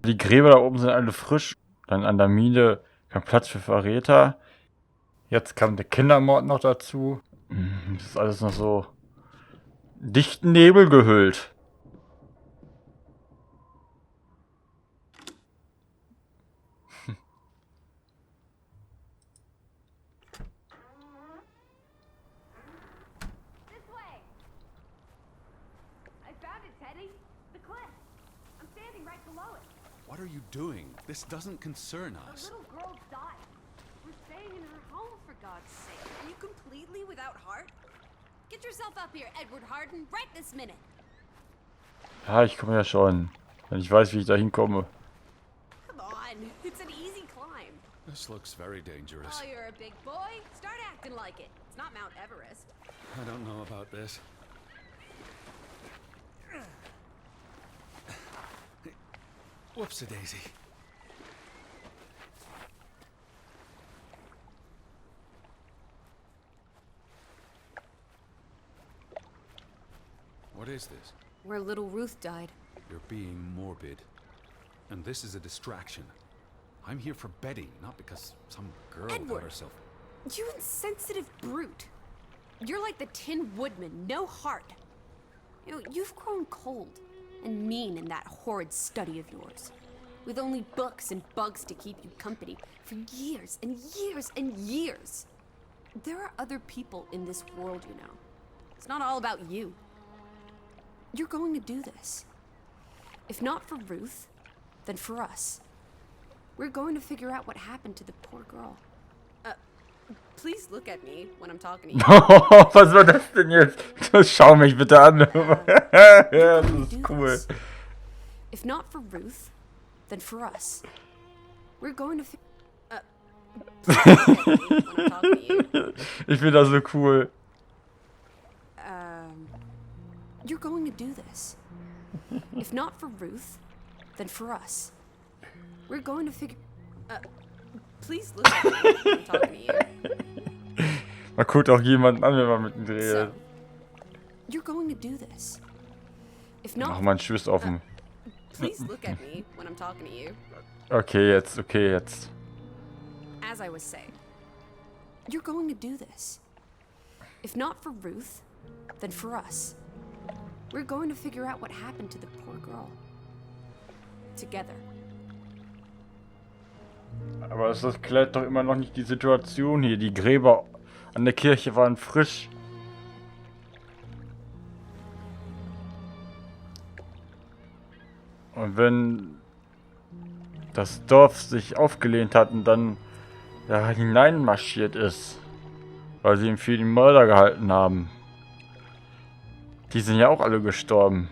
Die Gräber da oben sind alle frisch. Dann an der Mine kein Platz für Verräter. Jetzt kam der Kindermord noch dazu. Das ist alles noch so dichten Nebel gehüllt. What are you doing? This doesn't concern us. A little girl died. We're staying in her home, for God's sake. Are you completely without heart? Get yourself up here, Edward Harden, right this minute. Ja, ich komme ja schon. Wenn ich weiß, wie ich da hinkomme. Come on, it's an easy climb. This looks very dangerous. Oh, you're a big boy. Start acting like it. It's not Mount Everest. I don't know about this. Whoopsie-daisy. What is this? Where little Ruth died. You're being morbid. And this is a distraction. I'm here for Betty, not because some girl got Edward. herself... You insensitive brute. You're like the Tin Woodman, no heart. You know, you've grown cold and mean in that horrid study of yours. With only books and bugs to keep you company for years and years and years. There are other people in this world, you know. It's not all about you. You're going to do this. If not for Ruth, then for us. We're going to figure out what happened to the poor girl. Please look at me when I'm talking to you. Was war das denn jetzt? Schau mich bitte an. Ja, das ist cool. If not for Ruth, then for us. We're going to please look at me when I'm talking to you. Ich finde das so cool. You're going to do this. If not for Ruth, then for us. We're going to figure... please look at me when I'm talking to you. Man guckt auch jemanden an, wenn man mit ihm redet. So, you're going to do this. If not... Ach, man stößt offen. Please look at me when I'm talking to you. Okay, jetzt. As I was saying, you're going to do this. If not for Ruth, then for us. We're going to figure out what happened to the poor girl. Together. Aber das erklärt doch immer noch nicht die Situation hier. Die Gräber an der Kirche waren frisch. Und wenn das Dorf sich aufgelehnt hat und dann da hineinmarschiert ist, weil sie ihn für den Mörder gehalten haben, die sind ja auch alle gestorben.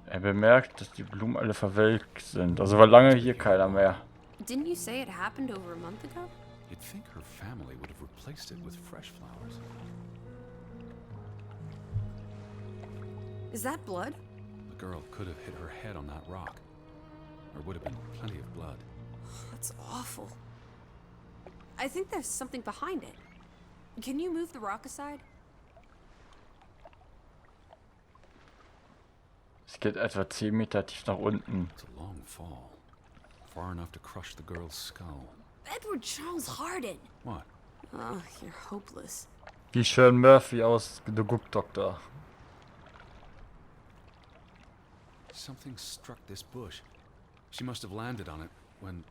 Er bemerkt, dass die Blumen alle verwelkt sind. Also war lange hier keiner mehr. Didn't you say it happened over a month ago? You'd think her family would have replaced it with fresh flowers. Is that blood? The girl could have hit her head on that rock. There would have been plenty of blood. That's awful. I think there's something behind it. Can you move the rock aside? Es geht etwa 10 Meter tief nach unten. It's a long fall. Far enough to crush the girl's skull. Edward Charles Harden! What? Oh, you're hopeless. Wie Sean Murphy aus The Good Doctor. Something struck this bush. She must have landed on it when...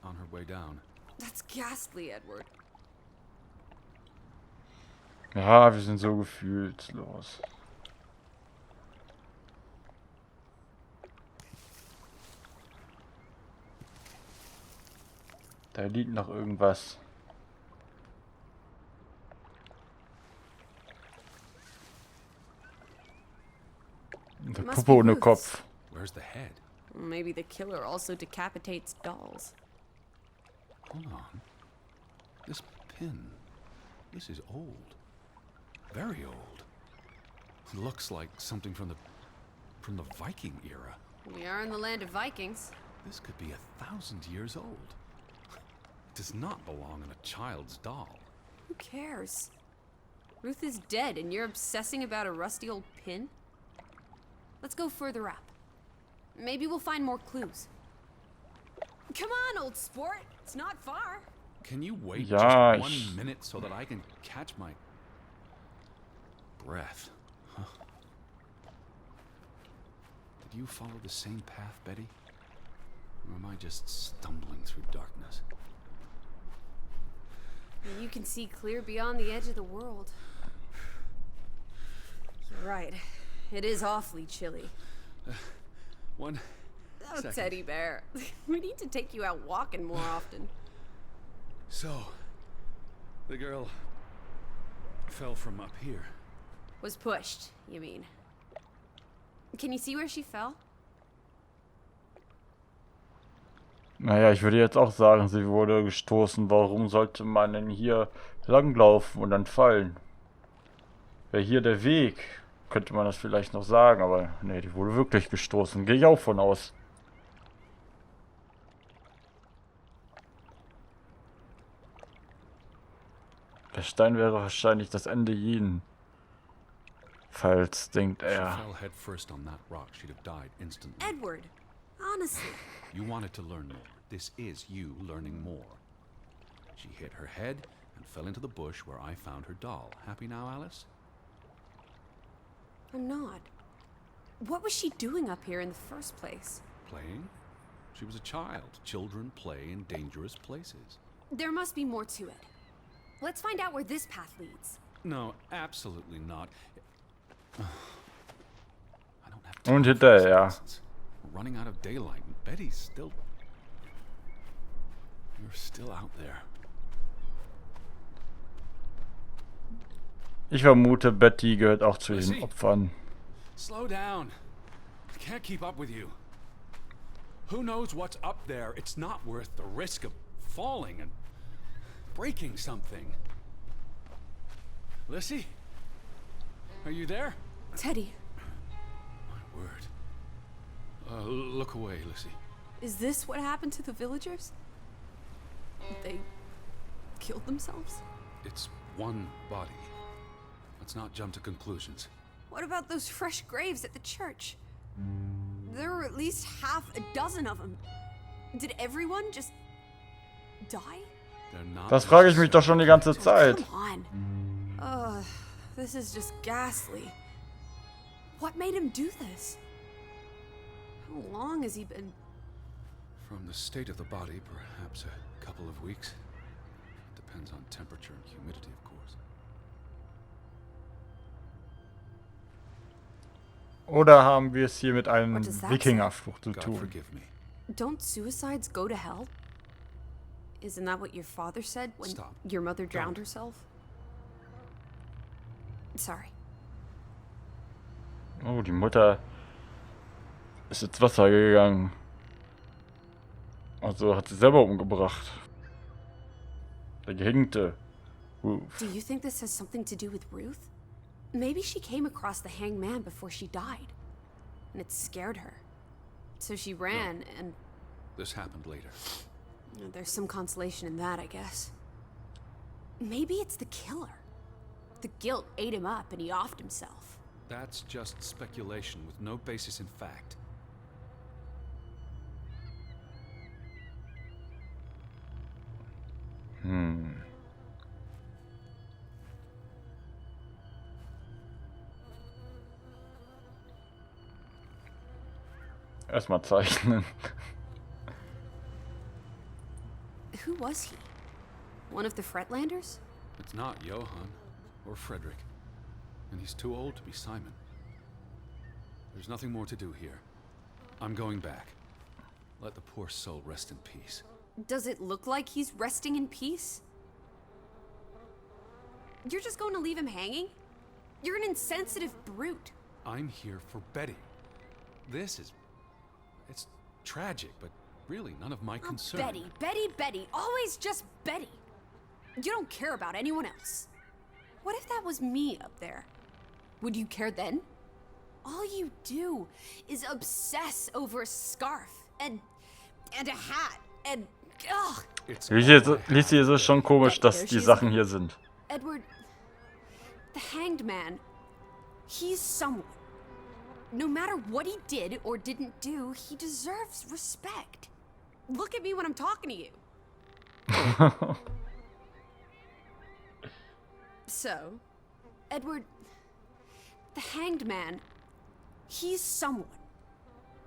on her way down. That's ghastly, Edward. Ja, wir sind so gefühlslos. Da liegt noch irgendwas. Eine Puppe ohne Kopf. Where's the head? Maybe the killer also decapitates dolls. Hold on. This pin. This is old. Very old. It looks like something from the Viking era. We are in the land of Vikings. This could be 1,000 years old. It does not belong in a child's doll. Who cares? Ruth is dead and you're obsessing about a rusty old pin? Let's go further up. Maybe we'll find more clues. Come on, old sport. It's not far. Can you wait Ja, just 1 minute so that I can catch my breath? Huh. Did you follow the same path, Betty? Or am I just stumbling through darkness? You can see clear beyond the edge of the world. You're right. It is awfully chilly. One Oh, second. Teddy bear. We need to take you out walking more often. So, the girl fell from up here. Was pushed, you mean? Can you see where she fell? Naja, ich würde jetzt auch sagen, sie wurde gestoßen. Warum sollte man denn hier langlaufen und dann fallen? Wäre hier der Weg, könnte man das vielleicht noch sagen, aber nee, die wurde wirklich gestoßen. Gehe ich auch von aus. Der Stein wäre wahrscheinlich das Ende jeden. Falls, denkt She er. fell head first on that rock, she'd have died instantly. Edward, honestly. You wanted to learn more. This is you learning more. She hit her head and fell into the bush where I found her doll. Happy now, Alice? I'm not. What was she doing up here in the first place? Playing? She was a child. Children play in dangerous places. There must be more to it. Let's find out where this path leads. No, absolutely not. I don't have Und time for hinterher, this ja. nonsense. We're running out of daylight and Betty's still... You're still out there. Ich vermute, Betty gehört auch zu den Lizzie. Opfern. Slow down. I can't keep up with you. Who knows what's up there? It's not worth the risk of falling and breaking something. Lissy? Are you there? Teddy, My word. Look away, Lissy. is this what happened to the villagers? They killed themselves? It's one body. Let's not jump to conclusions. What about those fresh graves at the church? There were at least half a dozen of them. Did everyone just die? They're not Das frage ich mich doch schon die ganze Zeit. Come on. This is just ghastly. What made him do this? How long has he been... From the state of the body, perhaps a couple of weeks. Depends on temperature and humidity, of course. Oder haben wir es hier mit einem What does that Wikingerfluch zu God tun? forgive me. Don't suicides go to hell? Isn't that what your father said when Stop. your mother drowned Don't. herself? Sorry. Oh, die Mutter ist ins Wasser gegangen. Also hat sie selber umgebracht. Der Gehängte. Ruth. Do you think this has something to do with Ruth? Maybe she came across the hanged man before she died, and it scared her. So she ran, and This happened later. there's some consolation in that, I guess. Maybe it's the killer. The guilt ate him up, and he offed himself. That's just speculation with no basis in fact. Erstmal zeichnen. Who was he? One of the Fretlanders? It's not Johann or Frederick, and he's too old to be Simon. There's nothing more to do here. I'm going back. Let the poor soul rest in peace. Does it look like he's resting in peace? You're just going to leave him hanging? You're an insensitive brute. I'm here for Betty. It's tragic, but really none of my concern. Betty, always just Betty. You don't care about anyone else. What if that was me up there? Would you care then? All you do is obsess over a scarf and a hat and ugh. It's Lizzie, es ist schon komisch, dass die Sachen hier sind. Edward, the hanged man, he's someone. No matter what he did or didn't do, he deserves respect. Look at me when I'm talking to you. So, Edward, the hanged man, he's someone.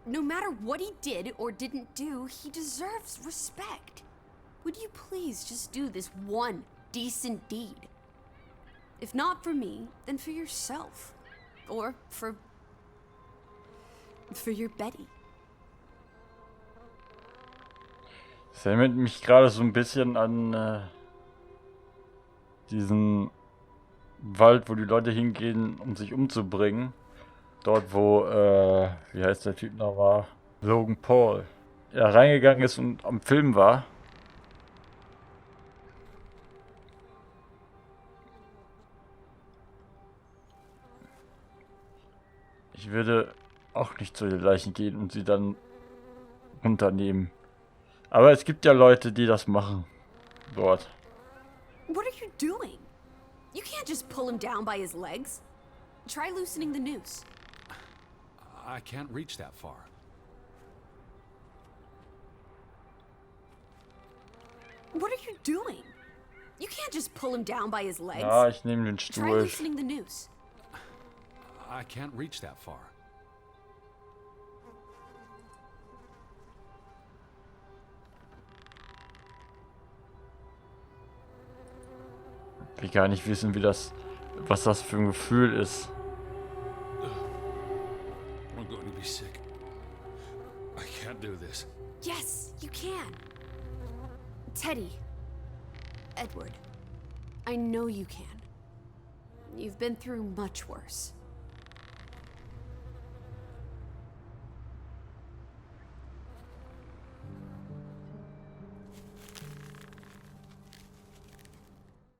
No matter what he did or didn't do, he deserves respect. Would you please just do this one decent deed? If not for me, then for yourself. Or for your Betty. Das erinnert mich gerade so ein bisschen an diesen Wald, wo die Leute hingehen, um sich umzubringen. Dort, wo, wie heißt der Typ noch war? Logan Paul. Er reingegangen ist und am Film war. Ich würde auch nicht zu den Leichen gehen und sie dann runternehmen. Aber es gibt ja Leute, die das machen. Dort. What are you doing? You can't just pull him down by his legs. Try loosening the noose. I can't reach that far. What are you doing? You can't just pull him down by his legs. Ja, ich nehme den Try Stuhl. loosening the noose. I can't reach that far. Ich will gar nicht wissen, was das für ein Gefühl ist. I'm going to be sick. I can't do this. Yes, you can. Teddy. Edward. I know you can. You've been through much worse.